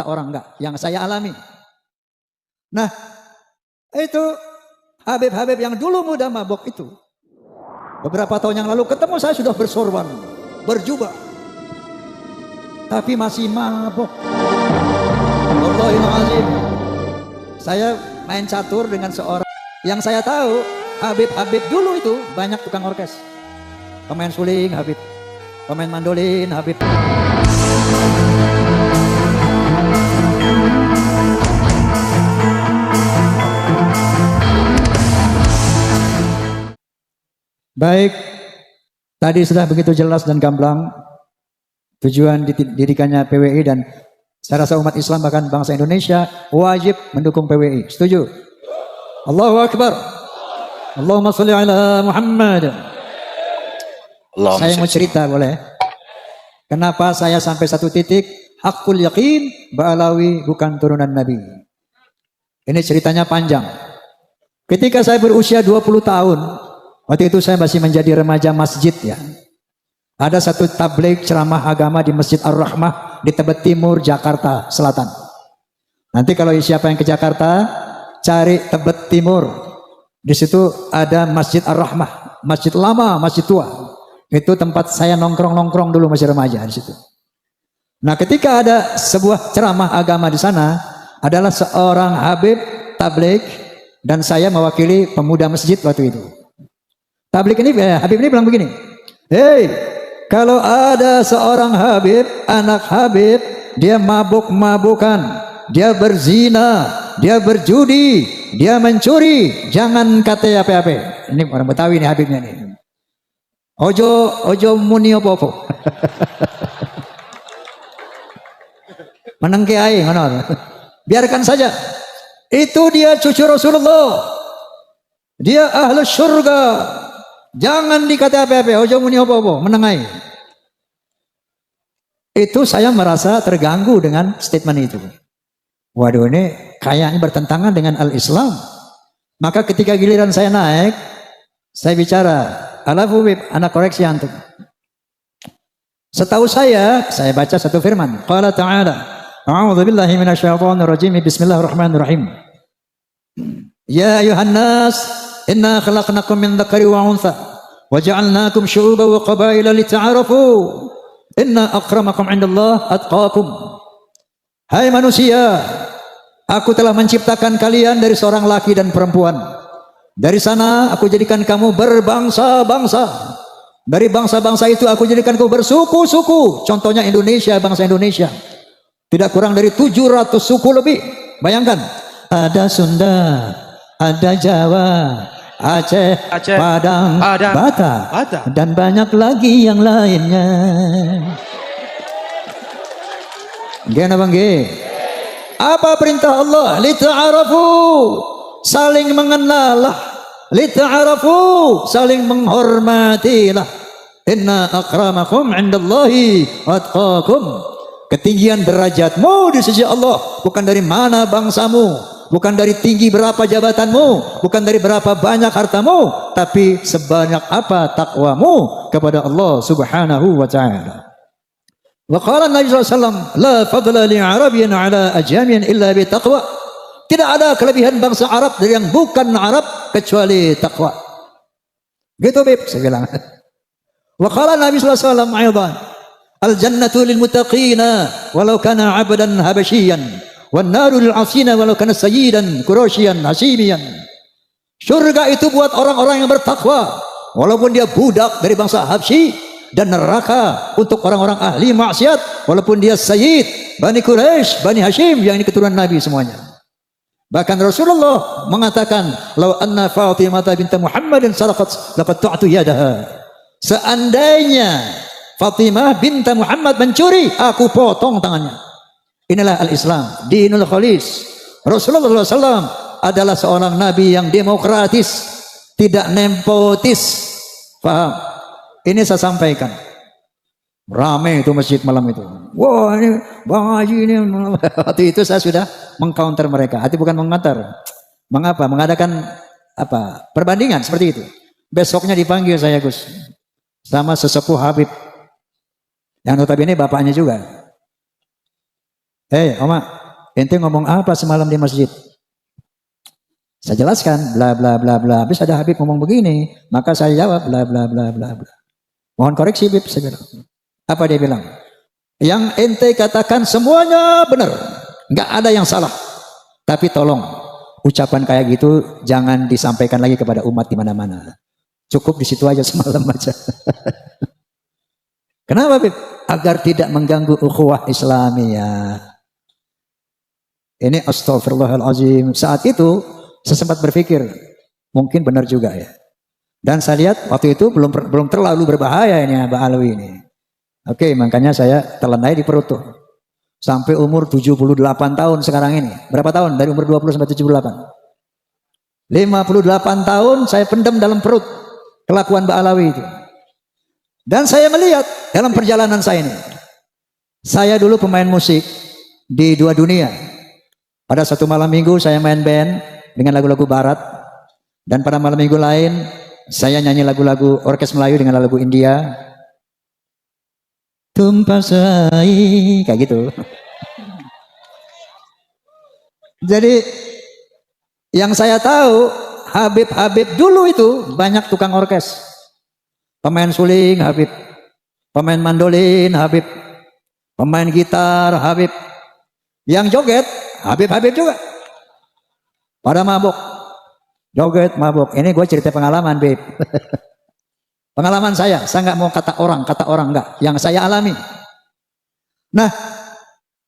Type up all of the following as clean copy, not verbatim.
orang, enggak. Yang saya alami. Nah, itu Habib-habib yang dulu muda mabok itu. Beberapa tahun yang lalu ketemu saya sudah bersorban, berjubah. Tapi masih mabok. Wallahualam. Saya main catur dengan seorang yang saya tahu Habib-habib dulu itu banyak tukang orkes. Pemain suling Habib, pemain mandolin Habib. Baik, tadi sudah begitu jelas dan gamblang tujuan didirikannya PWI, dan saya rasa umat Islam bahkan bangsa Indonesia wajib mendukung PWI. Setuju? Allahu Akbar. Allahumma sholli ala Muhammad. Saya mau cerita boleh? Kenapa saya sampai satu titik hakul yakin Ba'alawi bukan turunan Nabi. Ini ceritanya panjang. Ketika saya berusia 20 tahun, waktu itu saya masih menjadi remaja masjid ya. Ada satu tabligh ceramah agama di Masjid Ar-Rahmah di Tebet Timur, Jakarta Selatan. Nanti kalau siapa yang ke Jakarta, cari Tebet Timur. Di situ ada Masjid Ar-Rahmah, masjid lama, masjid tua. Itu tempat saya nongkrong-nongkrong dulu masih remaja di situ. Nah, ketika ada sebuah ceramah agama di sana, adalah seorang Habib tabligh dan saya mewakili pemuda masjid waktu itu. Tabligh ini, Habib ini bilang begini, "Hei, kalau ada seorang Habib, anak Habib, dia mabuk-mabukan, dia berzina, dia berjudi, dia mencuri, jangan kata apa-apa." Ini orang Betawi nih Habibnya nih. Ojo muni apa-apa. Meneng kiai ngono. Biarkan saja. Itu dia cucu Rasulullah. Dia ahlu surga. Jangan dikata apa-apa, ojo muni apa-apa, menengai. Itu saya merasa terganggu dengan statement itu. Waduh, ini kayaknya bertentangan dengan al-Islam. Maka ketika giliran saya naik, saya bicara, Al-Habib, anak koreksi antum. Setahu saya baca satu firman. Qala ta'ala, a'udzubillahi minasyaitonirrajim, bismillahirrahmanirrahim. Ya ayuhan nas, inna khalaqnakum min dzakari wa untha wa ja'alnakum syu'uban wa qabaila lita'arafu inna akramakum 'indallahi atqakum. Hai manusia, aku telah menciptakan kalian dari seorang laki dan perempuan. Dari sana aku jadikan kamu berbangsa-bangsa. Dari bangsa-bangsa itu aku jadikan kamu bersuku-suku. Contohnya Indonesia, bangsa Indonesia. Tidak kurang dari 700 suku lebih. Bayangkan, ada Sunda, ada Jawa, Aceh, Padang, Batak, dan banyak lagi yang lainnya. Gimana bang? Apa perintah Allah? Lita'arafu, saling mengenallah. Lita'arafu, saling menghormatilah. Inna akramakum 'indallahi atqakum. Ketinggian derajatmu di sisi Allah bukan dari mana bangsamu, bukan dari tinggi berapa jabatanmu, bukan dari berapa banyak hartamu, tapi sebanyak apa takwamu kepada Allah Subhanahu wa ta'ala. Wa qala Nabi sallallahu alaihi wasallam, la fadla li 'arabiyyin 'ala ajamiyyin illa bi taqwa. Tidak ada kelebihan bangsa Arab dari yang bukan Arab kecuali takwa. Gitu Bib, saya bilang. Wa qala Nabi sallallahu alaihi wasallam aidan, al jannatu lil muttaqina walau kana 'abdan habasyian wan naru lil 'asina walau kana sayyidan quraisyan hashimiyan. Surga itu buat orang-orang yang bertakwa walaupun dia budak dari bangsa Habsyi, dan neraka untuk orang-orang ahli maksiat walaupun dia sayyid Bani Quraisy, Bani Hashim, yang ini keturunan Nabi semuanya. Bahkan Rasulullah mengatakan, "Lau anna Fatimah bint Muhammadin sarqat laqad ta'tu yadaha." Seandainya Fatimah bint Muhammad mencuri, aku potong tangannya. Inilah al-Islam, dinul khalis. Rasulullah SAW adalah seorang nabi yang demokratis, tidak nepotis. Paham? Ini saya sampaikan. Ramai itu masjid malam itu. Wah, ini Bang Haji ini. Waktu itu saya sudah mengcounter mereka. Arti bukan mengantar. Mengapa? Mengadakan apa? Perbandingan seperti itu. Besoknya dipanggil saya Gus sama sesepuh Habib yang notabene bapaknya juga. Hei, Oma, ente ngomong apa semalam di masjid? Saya jelaskan, bla bla bla bla. Habis ada Habib ngomong begini, maka saya jawab, bla bla bla bla bla. Mohon koreksi, Habib, saya bilang. Apa dia bilang? Yang ente katakan semuanya benar, nggak ada yang salah. Tapi tolong, ucapan kayak gitu jangan disampaikan lagi kepada umat di mana-mana. Cukup di situ aja semalam aja. Kenapa, Habib? Agar tidak mengganggu ukhuwah Islamiyah. Ini astagfirullahalazim. Saat itu saya sempat berpikir, mungkin benar juga ya. Dan saya lihat waktu itu belum terlalu berbahaya ini Mbak Alwi ini. Oke, makanya saya telan aja di perut tuh. Sampai umur 78 tahun sekarang ini. Berapa tahun? Dari umur 20 sampai 78. 58 tahun saya pendam dalam perut kelakuan Mbak Alwi itu. Dan saya melihat dalam perjalanan saya ini. Saya dulu pemain musik di 2 dunia. Pada satu malam minggu saya main band dengan lagu-lagu barat. Dan pada malam minggu lain saya nyanyi lagu-lagu orkes Melayu dengan lagu India. Tumpasai kayak gitu. Jadi yang saya tahu Habib dulu itu banyak tukang orkes. Pemain suling Habib, pemain mandolin Habib, pemain gitar Habib. Yang joget Habib juga. Pada mabuk. Joget mabuk. Ini gue cerita pengalaman, Beb. Pengalaman saya nggak mau kata orang enggak, yang saya alami. Nah,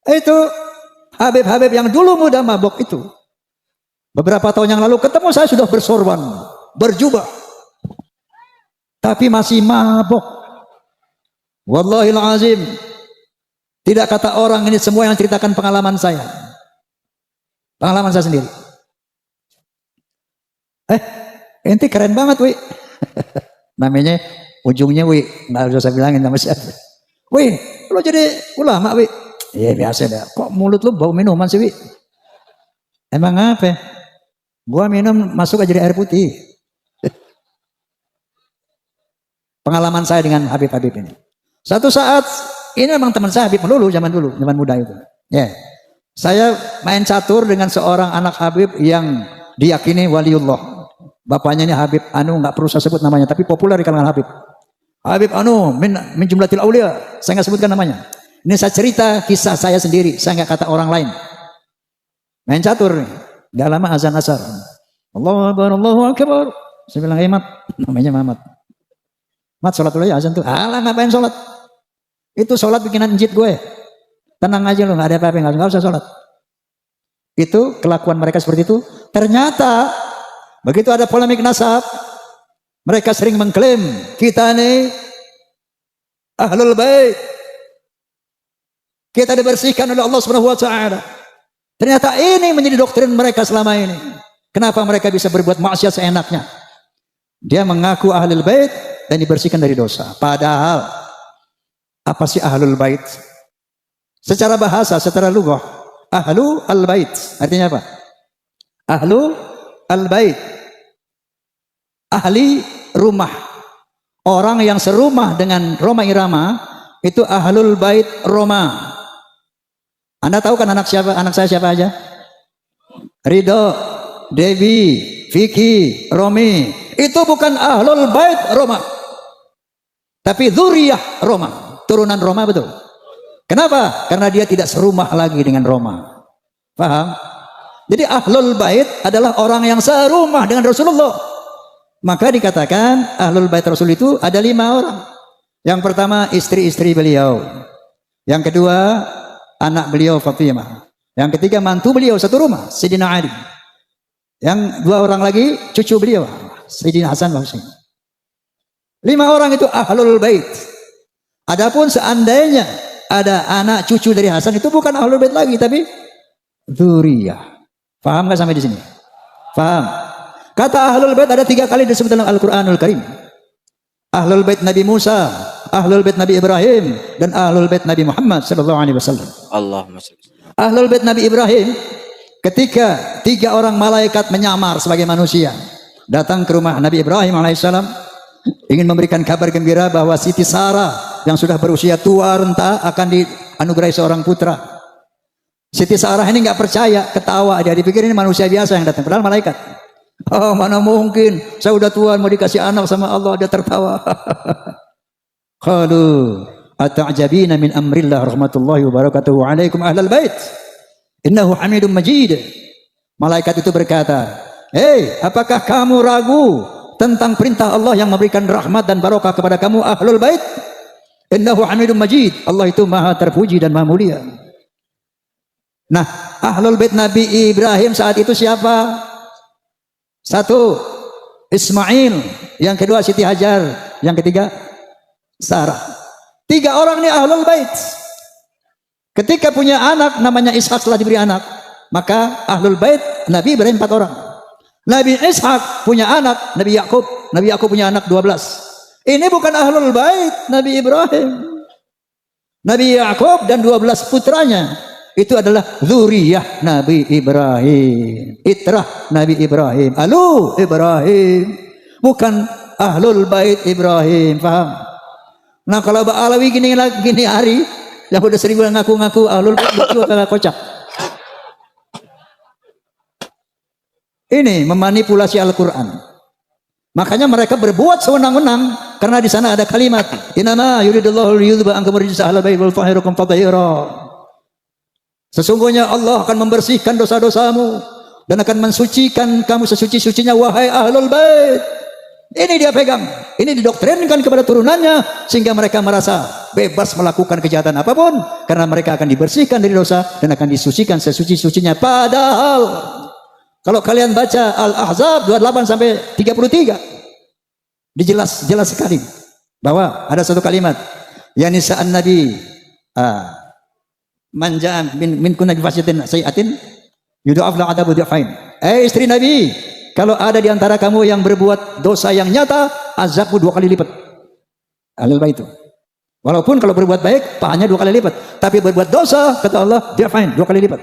itu Habib yang dulu muda mabuk itu. Beberapa tahun yang lalu ketemu saya sudah bersorban, berjubah. Tapi masih mabuk. Wallahil azim. Tidak kata orang, ini semua yang ceritakan pengalaman saya. Pengalaman saya sendiri. Ente keren banget, Wi. Namanya ujungnya Wi, nggak usah saya bilangin nama siapa. Wi, lo jadi ulama, Wi? Iya biasa dah. Kok mulut lo bau minuman sih, Wi? Emang apa? Gua minum masuk aja jadi air putih. Pengalaman saya dengan Habib ini. Satu saat ini memang teman saya Habib melulu zaman muda itu. Ya, saya main catur dengan seorang anak Habib yang diyakini waliullah. Bapaknya ini Habib Anu, nggak perlu saya sebut namanya, tapi populer di kalangan Habib. Habib Anu min jumlatil aulia, saya nggak sebutkan namanya. Ini saya cerita kisah saya sendiri, saya nggak kata orang lain. Main catur nih, nggak lama azan asar. Allahu Akbar, Allahu Akbar. Saya bilang, Mat, namanya Mamat. Mat, sholat dulu ya azan tuh. Alah, ngapain sholat? Itu sholat bikinan njit gue. Tenang aja lo, nggak ada apa-apa, nggak usah sholat. Itu kelakuan mereka seperti itu. Ternyata begitu ada polemik nasab, mereka sering mengklaim kita ini ahlul bait, kita dibersihkan oleh Allah Subhanahu wa taala. Ternyata ini menjadi doktrin mereka selama ini. Kenapa mereka bisa berbuat maksiat seenaknya? Dia mengaku ahlul bait dan dibersihkan dari dosa. Padahal apa sih ahlul bait? Secara bahasa, secara lughah, ahlu al-bait artinya apa? Ahlu al-bait, ahli rumah. Orang yang serumah dengan Roma Irama itu ahlul bait Roma. Anda tahu kan anak saya siapa aja? Ridho, Devi, Vicky, Romi. Itu bukan ahlul bait Roma, tapi dzurriyyah Roma, turunan Roma betul. Kenapa? Karena dia tidak serumah lagi dengan Roma. Paham? Jadi ahlul bait adalah orang yang serumah dengan Rasulullah. Maka dikatakan ahlul bait Rasul itu ada 5 orang. Yang pertama istri-istri beliau. Yang kedua anak beliau Fatimah. Yang ketiga mantu beliau satu rumah, Sayyidina Ali. Yang 2 orang lagi cucu beliau, Sayyidina Hasan wa Husain. 5 orang itu ahlul bait. Adapun seandainya ada anak cucu dari Hasan, itu bukan ahlul bait lagi, tapi dzurriyyah. Paham nggak sampai di sini? Paham? Kata ahlul bait ada 3 kali disebut dalam Al-Qur'anul Karim. Ahlul bait Nabi Musa, ahlul bait Nabi Ibrahim, dan ahlul bait Nabi Muhammad sallallahu alaihi wasallam. Allahumma shalli. Ahlul bait Nabi Ibrahim, ketika 3 orang malaikat menyamar sebagai manusia, datang ke rumah Nabi Ibrahim alaihissalam, ingin memberikan kabar gembira bahwa Siti Sarah yang sudah berusia tua renta akan dianugerahi seorang putra. Siti Sarah ini nggak percaya, ketawa dia, dipikir ini manusia biasa yang datang, padahal malaikat. Oh, mana mungkin, saya udah tua mau dikasih anak sama Allah, dia tertawa. Qalu ata'jabina min amrillah rahmatullahi wa barakatuhu alaikum ahlal bait innahu hamidum majid. Malaikat itu berkata, hei, apakah kamu ragu tentang perintah Allah yang memberikan rahmat dan barokah kepada kamu ahlul bait? Innahu hamidum majid, Allah itu maha terpuji dan maha mulia. Nah, ahlul bait Nabi Ibrahim saat itu siapa? Satu, Ismail. Yang kedua, Siti Hajar. Yang ketiga, Sarah. 3 orang ini ahlul bait. Ketika punya anak, namanya Ishak setelah diberi anak. Maka ahlul bait Nabi Ibrahim 4 orang. Nabi Ishak punya anak, Nabi Yakub. Nabi Yakub punya anak 12. Ini bukan ahlul bait Nabi Ibrahim. Nabi Yakub dan 12 putranya itu adalah zuriyah Nabi Ibrahim, itrah Nabi Ibrahim, alu Ibrahim, bukan ahlul bait Ibrahim, paham? Nah, kalau Ba'alawi gini hari yang udah 1000 ngaku-ngaku ahlul bait itu adalah kocak. Ini memanipulasi Al-Quran. Makanya mereka berbuat sewenang-wenang karena di sana ada kalimat innama yuridullahu liyudhhiba ankum rijsa ahlal bait wal yutahhirakum tatheera. Sesungguhnya Allah akan membersihkan dosa-dosamu dan akan mensucikan kamu sesuci-sucinya wahai ahlul bait. Ini dia pegang, ini didoktrinkan kepada turunannya sehingga mereka merasa bebas melakukan kejahatan apapun karena mereka akan dibersihkan dari dosa dan akan disucikan sesuci-sucinya. Padahal kalau kalian baca Al-Ahzab 28 sampai 33 jelas sekali bahwa ada satu kalimat ya nisa'an nabi manja min kunna bi fasitin sayiatin yudha'af la adabu dhi'fain. Istri Nabi, kalau ada di antara kamu yang berbuat dosa yang nyata, azabmu 2 kali lipat. Ahlul bait itu. Walaupun kalau berbuat baik, pahalanya 2 kali lipat, tapi berbuat dosa kata Allah dhi'fain, 2 kali lipat.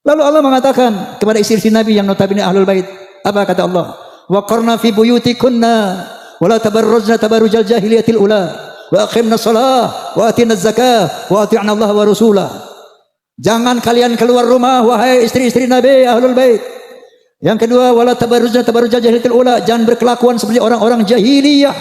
Lalu Allah mengatakan kepada istri-istri Nabi yang notabene ahlul bait, apa kata Allah? Wa qarna fi buyutikunna wa la tabarrujna tabarrujal jahiliyatil ula. Wa aqimna shalah wa atina zakah wa ati'na Allah wa rasulah. Jangan kalian keluar rumah wahai istri-istri Nabi ahlul bait. Yang kedua, wala tabarrujna tabarrujal jahiliyatil ula, jangan berkelakuan seperti orang-orang jahiliyah.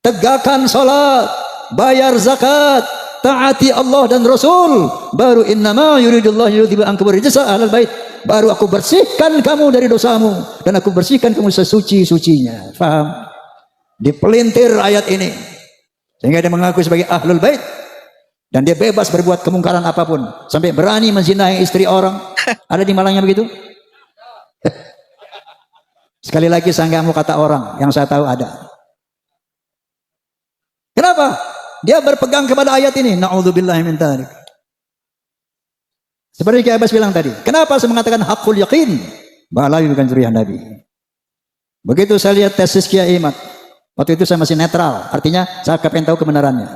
Tegakkan salat, bayar zakat, taati Allah dan Rasul. Baru innama yuridullahu liyudhhiba ankum rijsa ahlal bait. Baru aku bersihkan kamu dari dosamu dan aku bersihkan kamu sesuci-sucinya. Paham? Dipelintir ayat ini sehingga dia mengaku sebagai ahlul bait dan dia bebas berbuat kemungkaran apapun sampai berani menzinahi istri orang. Ada di Malangnya begitu? Sekali lagi saya nggak mau kata orang, yang saya tahu ada. Kenapa? Dia berpegang kepada ayat ini. Na'udzubillahi min dzalik. Seperti Kiai Abbas bilang tadi. Kenapa saya mengatakan hakul yakin? Ba'alawi bukan zuriyah Nabi. Begitu saya lihat tesis Kiai Imad, waktu itu saya masih netral, artinya saya pengen tahu kebenarannya.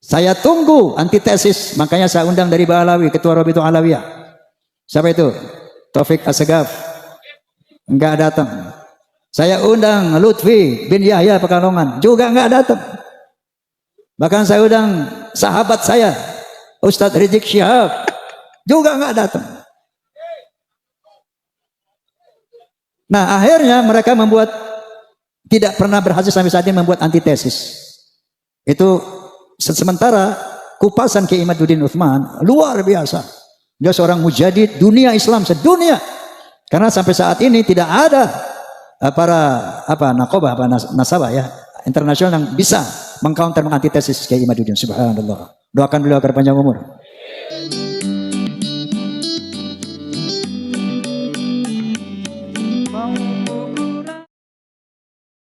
Saya tunggu antitesis, makanya saya undang dari Ba'alawi, Ketua Rabitul Alawiyah. Siapa itu? Taufik Assegaf. Enggak datang. Saya undang Lutfi bin Yahya Pekalongan, juga enggak datang. Bahkan saya undang sahabat saya, Ustadz Rizik Syihab, juga enggak datang. Nah, akhirnya mereka tidak pernah berhasil sampai saat ini membuat antitesis. Itu sementara kupasan Kiai Imaduddin Utsman luar biasa. Dia seorang mujadid dunia Islam sedunia. Karena sampai saat ini tidak ada para nakobah, nasabah ya internasional yang bisa mengcounter mengantitesis Kiai Imaduddin. Subhanallah. Doakan beliau agar panjang umur.